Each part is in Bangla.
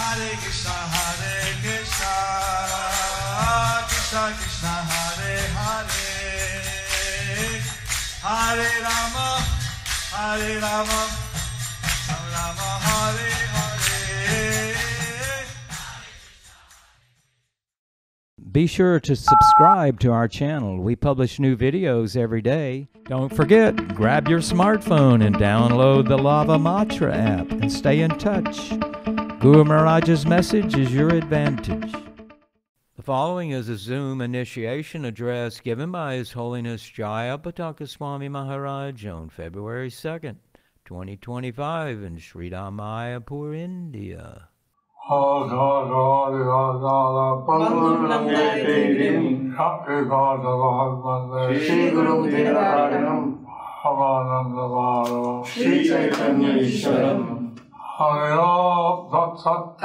Hare Krishna Krishna Krishna Hare Hare Hare Rama Rama Rama Hare Hare. Be sure to subscribe to our channel. We publish new videos every day. Don't forget, grab your smartphone and download the Lava Matra app and stay in touch. Guru Maharaj's message is your advantage. The following is a Zoom initiation address given by His Holiness Jaya Pataka Swami Maharaj on February 2nd, 2025 in Sri Mayapur, India.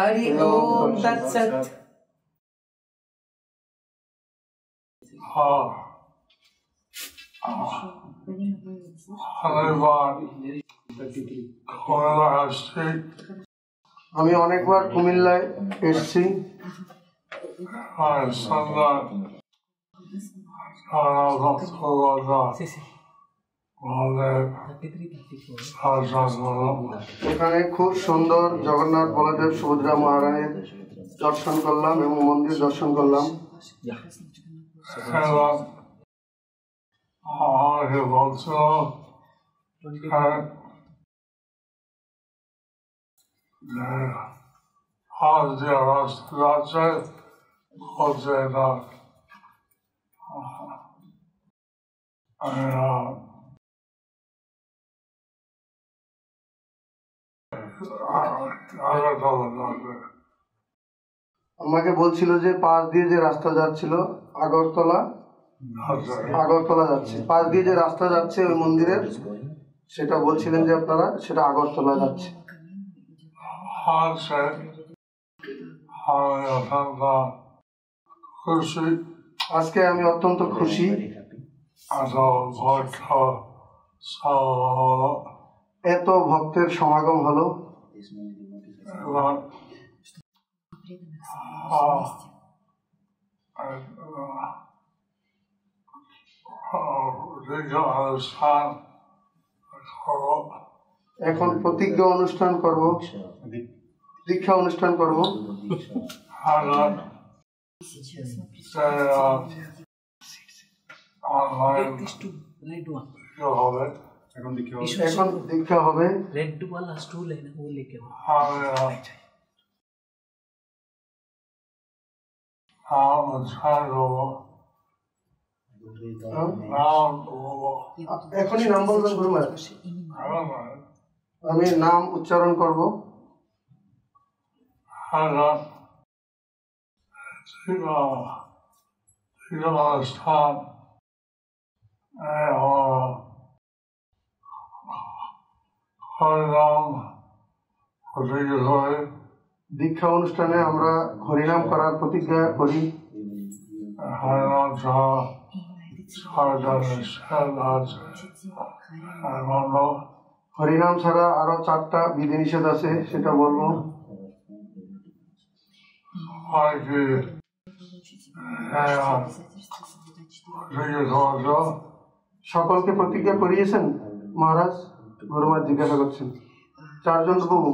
Hari Om Tat Sat. আমি অনেকবার কুমিল্লায় এসেছি। এখানে খুব সুন্দর জগন্নাথ বলদেব সুভদ্রা মহারানীর দর্শন করলাম এবং মন্দির দর্শন করলাম। আমাকে বলছিল যে পাশ দিয়ে যে রাস্তা যাচ্ছিল আগরতলা যাচ্ছে, পাশ দিয়ে যে রাস্তা যাচ্ছে ওই মন্দিরের, সেটা বলছিলেন যে আপনারা সেটা আগরতলা যাচ্ছে। আজকে আমি অত্যন্ত খুশি। এত ভক্তের সমাগম হলো। এখন প্রতিজ্ঞা অনুষ্ঠান করব, দীক্ষা অনুষ্ঠান করব। এখন দীক্ষা হবে। এখনই নাম বলবেন গুরু মহারাজ। আমি নাম উচ্চারণ করব। দীক্ষা অনুষ্ঠানে আমরা হরিনাম করার প্রতিজ্ঞা করি। হরিনাম ছাড়া আরো 4টা বিধিনিষেধ আছে, সেটা বলবো। সকলকে প্রতিজ্ঞা করিয়েছেন মহারাজ? গুরু মহারাজ জিজ্ঞাসা করছেন। 4 জন প্রভু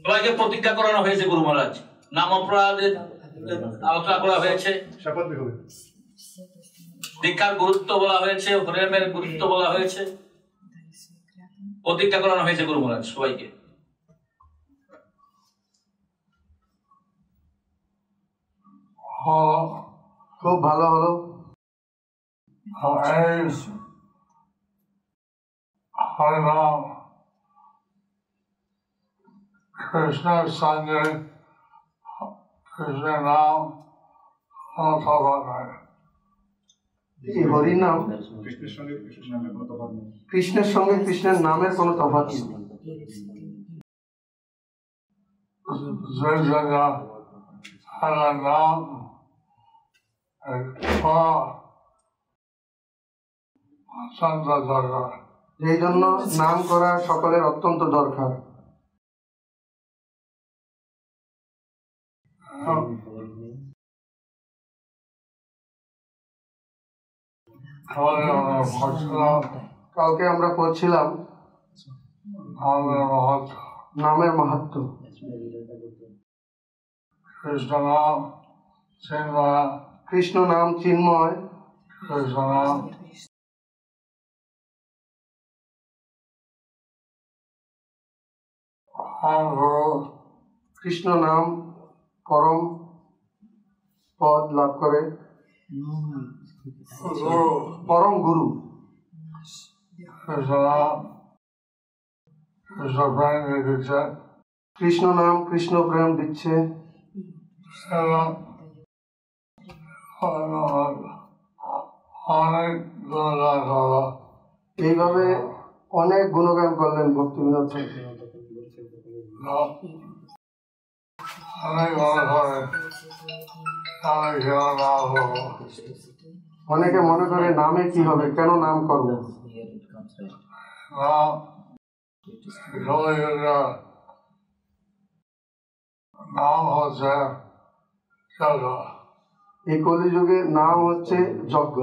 সবাইকে প্রতিজ্ঞা করানো হয়েছে গুরু মহারাজ। নাম অপরাধের আলোচনা করা হয়েছে, দীক্ষার গুরুত্ব বলা হয়েছে, হরিনামের গুরুত্ব বলা হয়েছে, প্রতিজ্ঞা করানো হয়েছে গুরু মহারাজ সবাইকে। খুব ভালো হলো। হরিনাম কৃষ্ণের সঙ্গে কৃষ্ণের নাম তফাৎ নাই। এই হরিনাম কৃষ্ণের সঙ্গে কৃষ্ণের নামের কোনো তফাৎ নেই। যে জায়গা নাম এই জন্য নাম করা সকলের অত্যন্ত দরকার। কালকে আমরা পড়ছিলাম নামের মাহাত্ম্য। কৃষ্ণ নাম চিন্ময়, কৃষ্ণ নাম চিন্ময়, কৃষ্ণ নাম গুরু, কৃষ্ণ নাম পরম পদ লাভ করে, গুরু, পরম গুরু। কৃষ্ণ নাম কৃষ্ণ প্রেম দিচ্ছে, কৃষ্ণ নাম কৃষ্ণ প্রেম দিচ্ছে, এবং অনেক গুণগান করা। এইভাবে অনেক গুণগান করলেন ভক্তিবিনোদ ঠাকুর। অনেক মনে করে আমি কেন না হবো, অনেকে মনে করে নামে কি হবে, কেন নাম করব। নাম নাম হচ্ছে যজ্ঞ, এই কলিযুগে নাম হচ্ছে যজ্ঞ।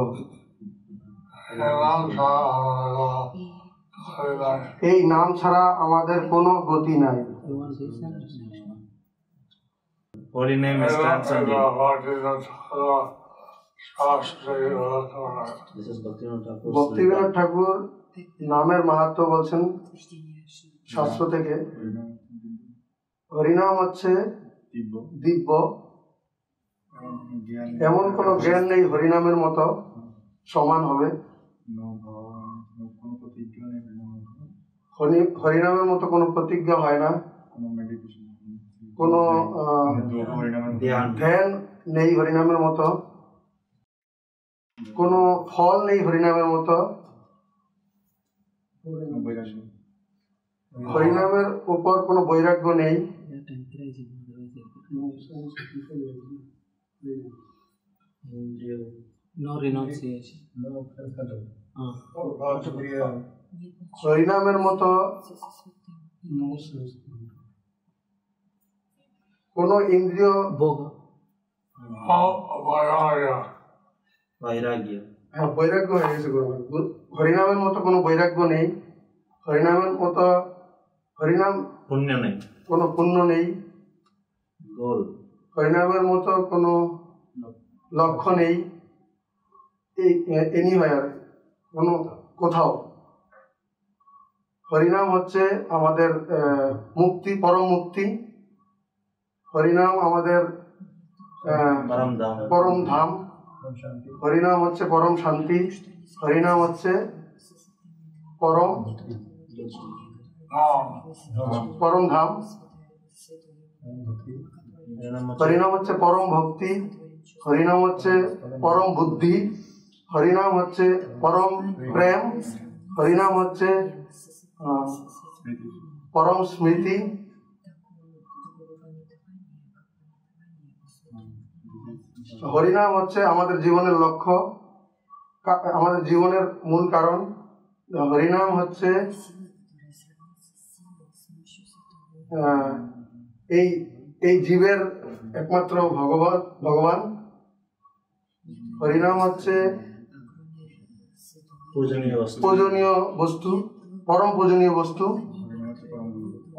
এই নাম ছাড়া আমাদের কোনো গতি নাই। এই নাম ছাড়া আমাদের কোনো গতি নাই। Holy name is transcendent. Bhaktivinod ঠাকুর নামের মাহাত্ম্য বলছেন শাস্ত্র থেকে। হরিনাম হচ্ছে দিব্য, এমন কোনো জ্ঞান নেই হরিনামের মতো সমান হবে। হরিনামের মতো কোনো প্রতিজ্ঞা হয় না, কোনো ধ্যান নেই হরিনামের মতো, কোনো ফল নেই হরিনামের মতো। হরিনামের উপর কোনো বৈরাগ্য নেই। হরিনামের মতো কোন ইন্দ্রিয় বৈরাগ্য হয়ে গেছে। হরিনামের মতো কোনো বৈরাগ্য নেই, হরিনামের মতো হরিনাম পুণ্য নেই, কোনো পুণ্য নেই, হরিনামের মতো কোনো লক্ষ্য নেই, এনি হয় আর কোনো কোথাও। হরিনাম হচ্ছে আমাদের মুক্তি, পরম মুক্তি। হরিনাম আমাদের পরম ধাম, হরিনাম হচ্ছে পরম শান্তি, হরিনাম হচ্ছে পরম পরম ধাম, হরিনাম হচ্ছে পরম ভক্তি, হরিনাম হচ্ছে পরম বুদ্ধি, হরিনাম হচ্ছে পরম প্রেম, হরিনাম হচ্ছে পরম স্মৃতি। হরিনাম হচ্ছে আমাদের জীবনের লক্ষ্য, আমাদের জীবনের মূল কারণ। হরিনাম হচ্ছে এই জীবের একমাত্র ভগবান। হরিনাম হচ্ছে পূজনীয় বস্তু, পরম পূজনীয় বস্তু।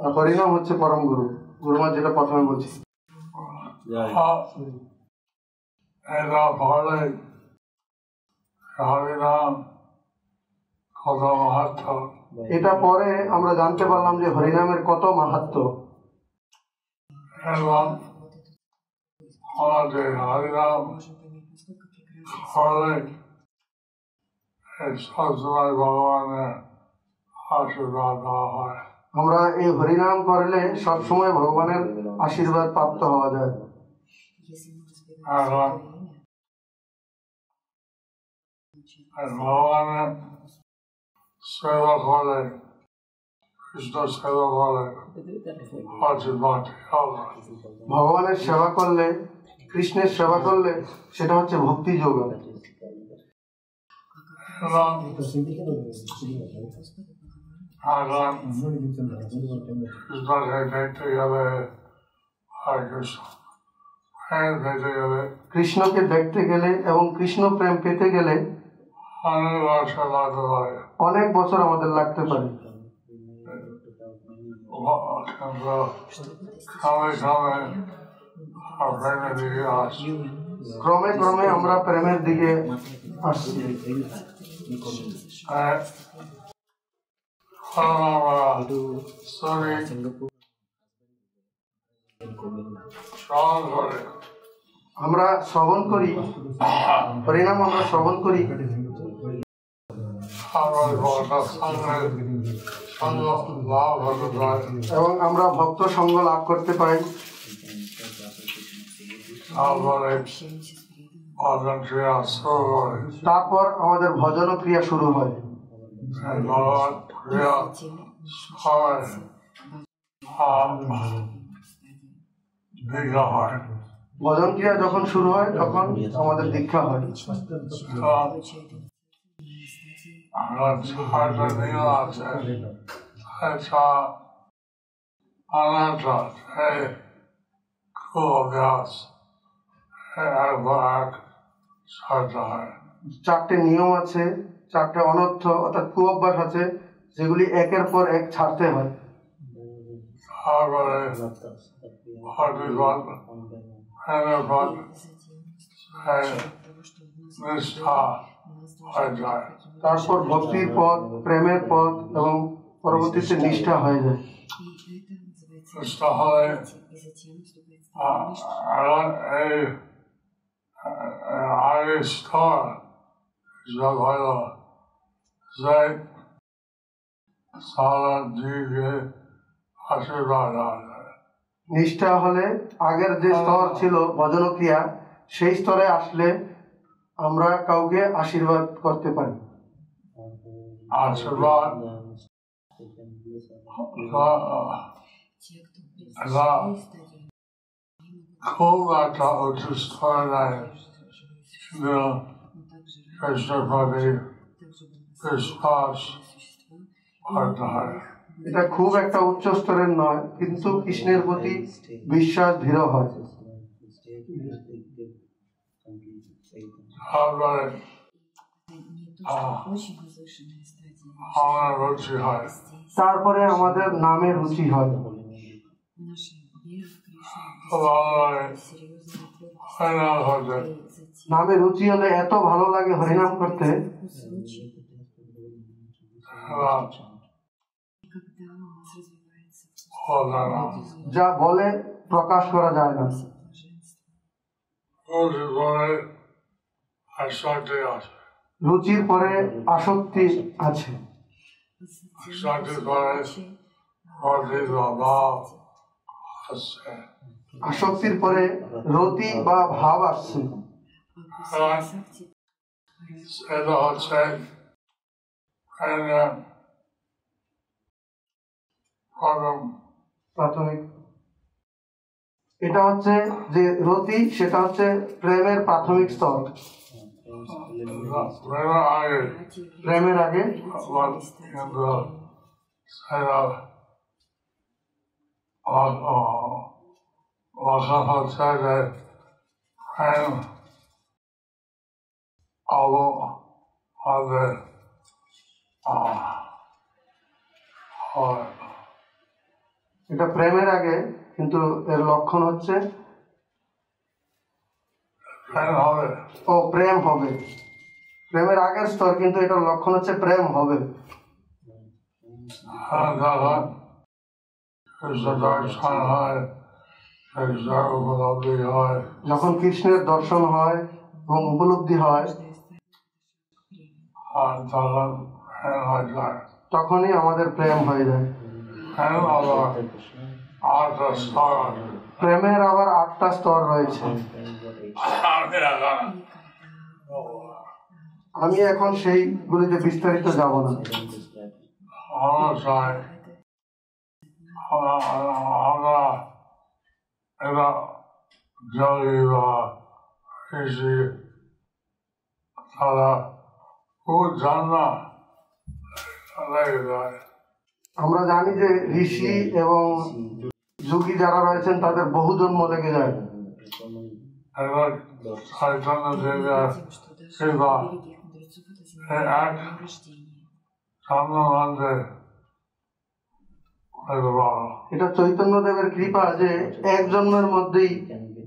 আর হরিনাম হচ্ছে পরম গুরু। গুরুমা যেটা প্রথমে বলছি, হরিনাম কত মাহাত্ম। এটা পরে আমরা জানতে পারলাম যে হরিনামের কত মাহাত্ম। এবং আমাদের হরিনাম করলে সবসময় ভগবানের আশীর্বাদ দেওয়া হয়। আমরা এই হরিনাম করলে সবসময় ভগবানের আশীর্বাদ প্রাপ্ত হওয়া যায়। এখন ভগবানের সেবা করলে, কৃষ্ণ সেবা করলে আশীর্বাদ হবে। ভগবানের সেবা করলে, কৃষ্ণের সেবা করলে সেটা হচ্ছে ভক্তি যোগ। এবং এখন কৃষ্ণকে দেখতে গেলে হরে কৃষ্ণ and basically, কৃষ্ণকে দেখতে গেলে এবং কৃষ্ণ প্রেম পেতে গেলে অনেক বছর লাগতে পারে। অনেক বছর আমাদের লাগতে পারে। ক্রমে ক্রমে ক্রমে ক্রমে আমরা প্রেমের দিকে আসছি। আমরা শ্রবণ করি, হরিনাম আমরা শ্রবণ করি এবং আমরা ভক্ত সঙ্গ লাভ করতে পারি। তারপর আমাদের ভজন ক্রিয়া শুরু হয়। ভজন ক্রিয়া যখন শুরু হয় তখন আমাদের দীক্ষা হয়। চারটে নিয়ম আছে, চারটে অনর্থ অর্থাৎ কুঅভ্যাস আছে, যেগুলি একের পর এক ছাড়তে হয়। তারপর ভক্তির পথ, প্রেমের পথ এবং পরবর্তীতে নিষ্ঠা হয়ে যায়। নিষ্ঠা হলে আগের যে স্তর ছিল ভজন ক্রিয়া, সেই স্তরে আসলে আমরা কাউকে আশীর্বাদ করতে পারি। আশীর্বাদ খুব একটা উচ্চ স্তরে নেয়, কিন্তু কৃষ্ণের প্রতি বিশ্বাস করতে হয়। এটা খুব একটা উচ্চ স্তরের নয়, কিন্তু কৃষ্ণের প্রতি বিশ্বাস দৃঢ় হয়। আমার রুচি হয়, তারপরে আমাদের নামে রুচি হয়। নামে রুচি হলে এত ভালো লাগে হরিনাম করতে, যা বলে প্রকাশ করা যায় না। রুচির পরে আসক্তি আছে, আসক্তির পরে রতি বা ভাব আসছে। এটা হচ্ছে প্রাথমিক, এটা হচ্ছে যে রতি, সেটা হচ্ছে প্রেমের প্রাথমিক স্তর। প্রেমের আগে এটা প্রেমের আগে, কিন্তু এর লক্ষণ হচ্ছে ও প্রেম হবে। প্রেমের আগের স্তর, কিন্তু এটার লক্ষণ হচ্ছে প্রেম হবে। যখন কৃষ্ণের দর্শন হয় এবং উপলব্ধি হয়, তখনই আমাদের প্রেম হয়ে যায়। প্রেমের আবার 8টা স্তর রয়েছে। আমি এখন সেইগুলিতে বিস্তারিত যাব না। আমরা জানি যে ঋষি এবং যোগী যারা রয়েছেন তাদের বহু জন্ম লেগে যায়। এবার চৈতন্য দেবের কৃপা এই এক জন্মবন্ধে হইতে পারো। এটা চৈতন্য দেবের কৃপা যে এক জন্মের মধ্যেই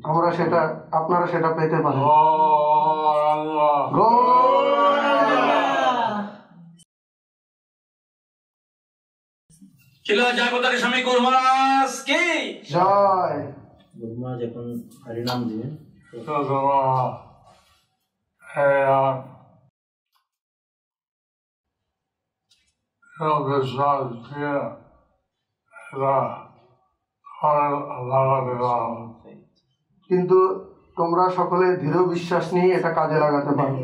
আমরা সেটা আপনারা সেটা পেতে পারেন। ছিল জয়পতাকা স্বামী গুরু মহারাজ কি জয়। গুরু মহারাজ এখন হরিনাম দিবেন। কিন্তু তোমরা সকলে দৃঢ় বিশ্বাস নিয়ে এটা কাজে লাগাতে পারো।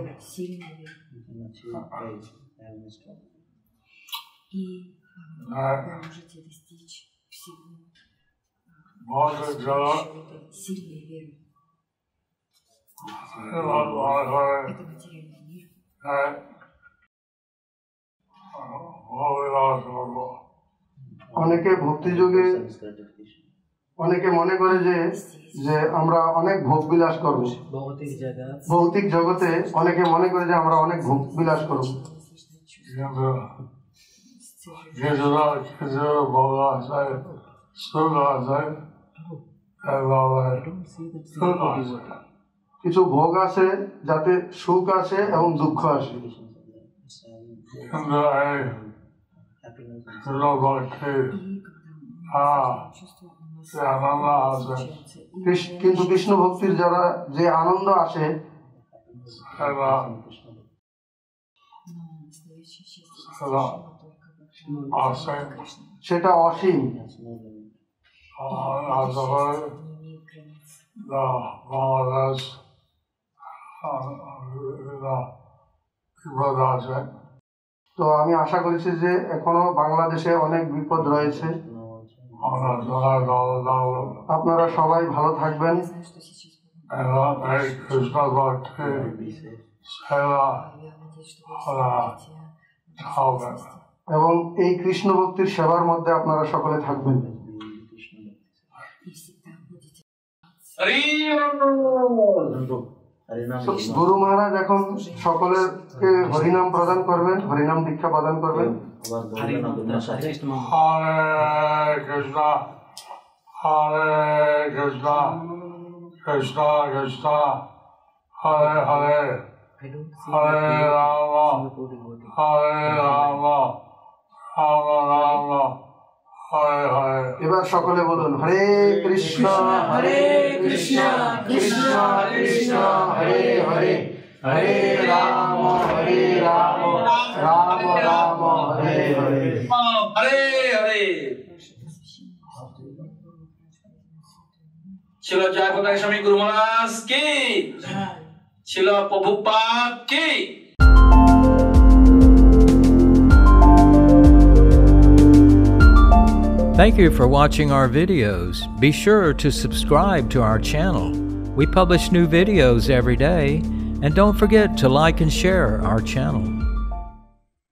অনেকে ভক্তিযোগে অনেকে মনে করে যে আমরা অনেক ভোগ বিলাস করবো। ভৌতিক জগতে অনেকে মনে করে যে আমরা অনেক ভোগ বিলাস করবো। কিছু ভোগ আছে যাতে সুখ আসে এবং দুঃখ আসে। কিন্তু কৃষ্ণ ভক্তির যারা যে আনন্দ আসে সেটা অসীম। তো আমি আশা করেছি যে এখনো বাংলাদেশে অনেক বিপদ রয়েছে। আপনারা সবাই ভালো থাকবেন এবং এই কৃষ্ণ ভক্তির সেবার মধ্যে আপনারা সকলে থাকবেন। গুরু মহারাজ এখন সকলকে হরিনাম প্রদান করবেন, হরিনাম দীক্ষা প্রদান করবেন। হরে কৃষ্ণ হরে কৃষ্ণ কৃষ্ণ কৃষ্ণ হরে হরে হরে রাম হরে রাম রাম রাম হরে হরে। এবার সকলে বলুন হরে কৃষ্ণ কৃষ্ণ কৃষ্ণ হরে হরে হরে রাম রাম রাম হরে হরে হরে হরে। ছিল জয়পতাকা স্বামী গুরু মহারাজ কি ছিল প্রভুপাদ কি। Thank you for watching our videos. Be sure to subscribe to our channel. We publish new videos every day, and don't forget to like and share our channel.